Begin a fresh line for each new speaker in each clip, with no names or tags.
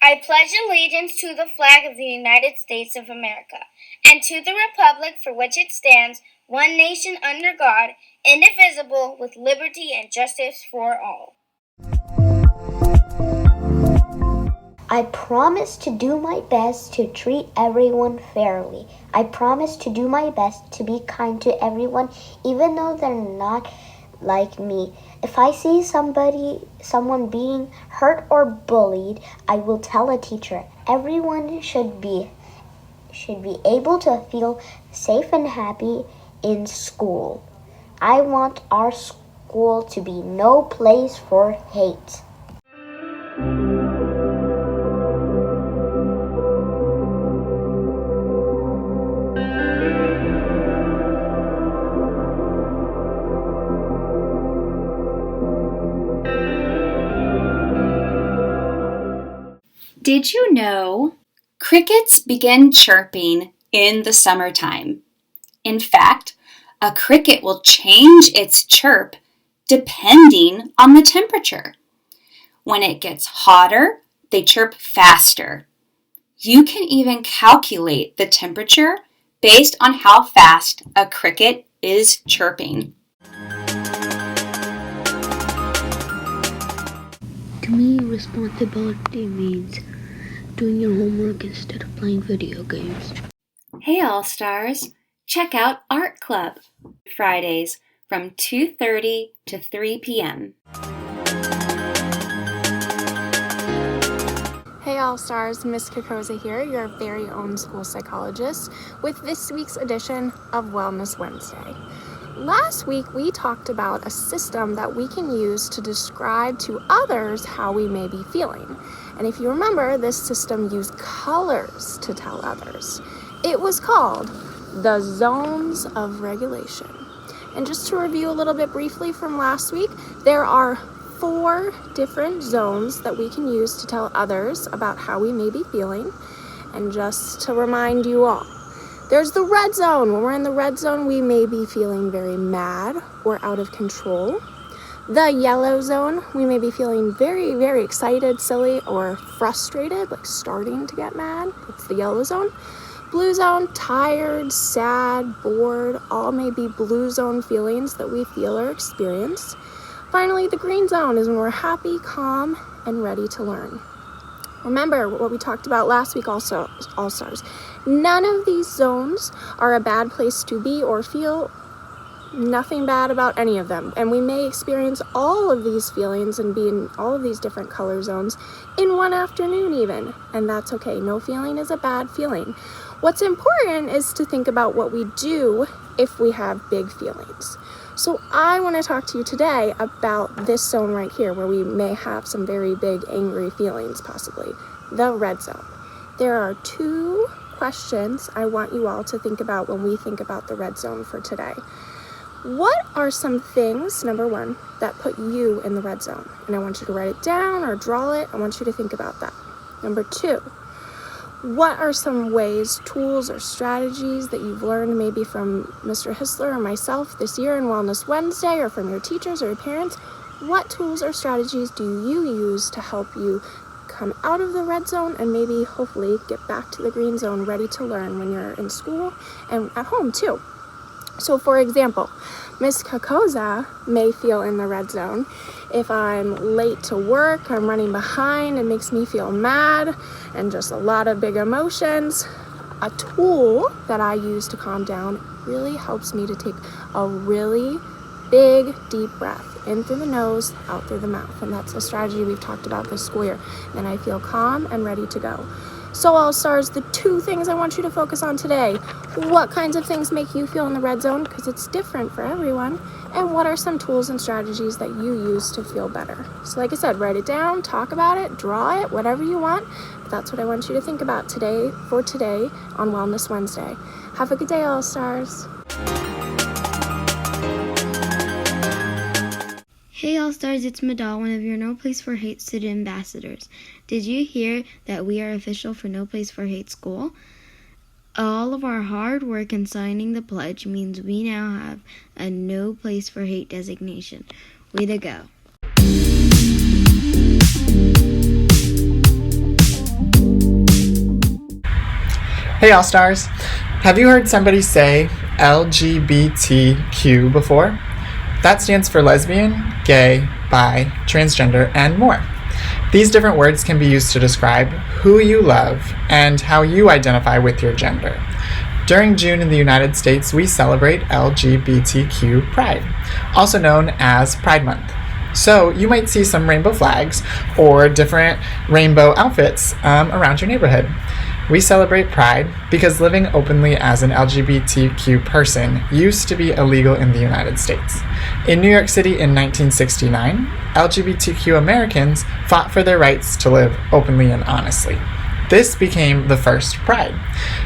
I pledge allegiance to the flag of the United States of America, and to the republic for which it stands, one nation under God, indivisible, with liberty and justice for all.
I promise to do my best to treat everyone fairly. I promise to do my best to be kind to everyone, even though they're not like me. If I see someone being hurt or bullied, I will tell a teacher. Everyone should be able to feel safe and happy in school. I want our school to be no place for hate.
Did you know crickets begin chirping in the summertime? In fact, a cricket will change its chirp depending on the temperature. When it gets hotter, they chirp faster. You can even calculate the temperature based on how fast a cricket is chirping.
To me, responsibility means doing your homework instead of playing video games.
Hey All-Stars, check out Art Club, Fridays from 2:30 to 3 p.m.
Hey All-Stars, Miss Kokoza here, your very own school psychologist, with this week's edition of Wellness Wednesday. Last week, we talked about a system that we can use to describe to others how we may be feeling. And if you remember, this system used colors to tell others. It was called the zones of regulation. And just to review a little bit briefly from last week, there are 4 different zones that we can use to tell others about how we may be feeling. And just to remind you all, there's the red zone. When we're in the red zone, we may be feeling very mad or out of control. The yellow zone, we may be feeling very, very excited, silly, or frustrated, like starting to get mad. It's the yellow zone. Blue zone, tired, sad, bored, all may be blue zone feelings that we feel or experience. Finally, the green zone is when we're happy, calm, and ready to learn. Remember what we talked about last week also, All-Stars. None of these zones are a bad place to be or feel. Nothing bad about any of them. And we may experience all of these feelings and be in all of these different color zones in one afternoon even. And that's okay. No feeling is a bad feeling. What's important is to think about what we do if we have big feelings. So I want to talk to you today about this zone right here where we may have some very big angry feelings possibly, the red zone. There are 2 questions I want you all to think about when we think about the red zone for today. What are some things, number 1, that put you in the red zone? And I want you to write it down or draw it. I want you to think about that. Number 2, what are some ways, tools, or strategies that you've learned maybe from Mr. Hissler or myself this year in Wellness Wednesday, or from your teachers or your parents? What tools or strategies do you use to help you come out of the red zone and maybe hopefully get back to the green zone ready to learn when you're in school and at home too? So for example, Miss Kokoza may feel in the red zone if I'm late to work, I'm running behind, it makes me feel mad and just a lot of big emotions. A tool that I use to calm down really helps me to take a really big, deep breath in through the nose, out through the mouth. And that's a strategy we've talked about this school year. And I feel calm and ready to go. So All-Stars, the 2 things I want you to focus on today. What kinds of things make you feel in the red zone? Because it's different for everyone. and what are some tools and strategies that you use to feel better. So like I said, write it down, talk about it, draw it, whatever you want. But that's what I want you to think about today on Wellness Wednesday. Have a good day, All-Stars.
Hey All-Stars, it's Madal, one of your No Place for Hate student ambassadors. Did you hear that we are official for No Place for Hate School? All of our hard work in signing the pledge means we now have a No Place for Hate designation. Way to go.
Hey All-Stars, have you heard somebody say LGBTQ before? That stands for lesbian, gay, bi, transgender, and more. These different words can be used to describe who you love and how you identify with your gender. During June in the United States, we celebrate LGBTQ Pride, also known as Pride Month. So you might see some rainbow flags or different rainbow outfits around your neighborhood. We celebrate Pride because living openly as an LGBTQ person used to be illegal in the United States. In New York City in 1969, LGBTQ Americans fought for their rights to live openly and honestly. This became the first Pride.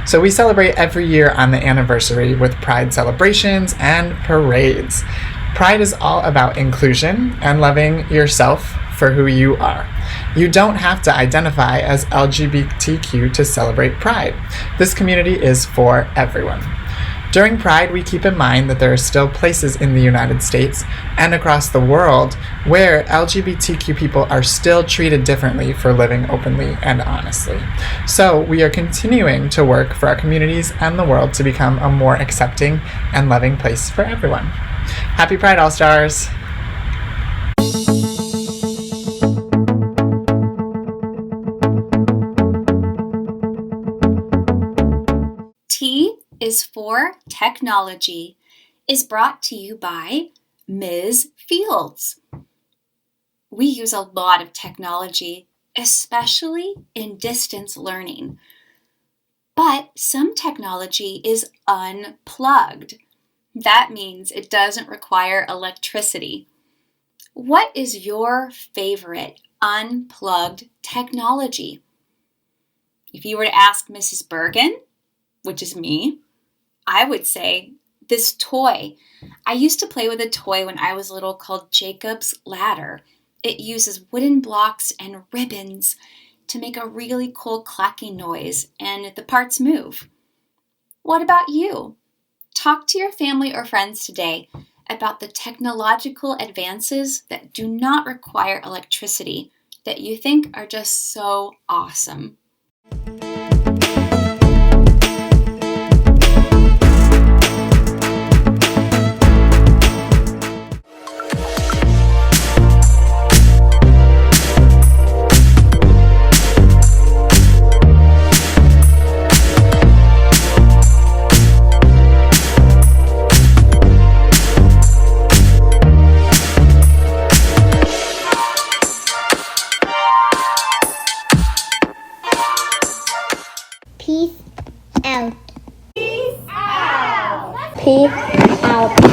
So we celebrate every year on the anniversary with Pride celebrations and parades. Pride is all about inclusion and loving yourself for who you are. You don't have to identify as LGBTQ to celebrate Pride. This community is for everyone. During Pride, we keep in mind that there are still places in the United States and across the world where LGBTQ people are still treated differently for living openly and honestly. So we are continuing to work for our communities and the world to become a more accepting and loving place for everyone. Happy Pride, All-Stars!
T is for technology is brought to you by Ms. Fields. We use a lot of technology, especially in distance learning. But some technology is unplugged. That means it doesn't require electricity. What is your favorite unplugged technology? If you were to ask Mrs. Bergen, which is me, I would say this toy. I used to play with a toy when I was little called Jacob's Ladder. It uses wooden blocks and ribbons to make a really cool clacking noise, and the parts move. What about you? Talk to your family or friends today about the technological advances that do not require electricity that you think are just so awesome.
Peace out. Peace out. Peace out.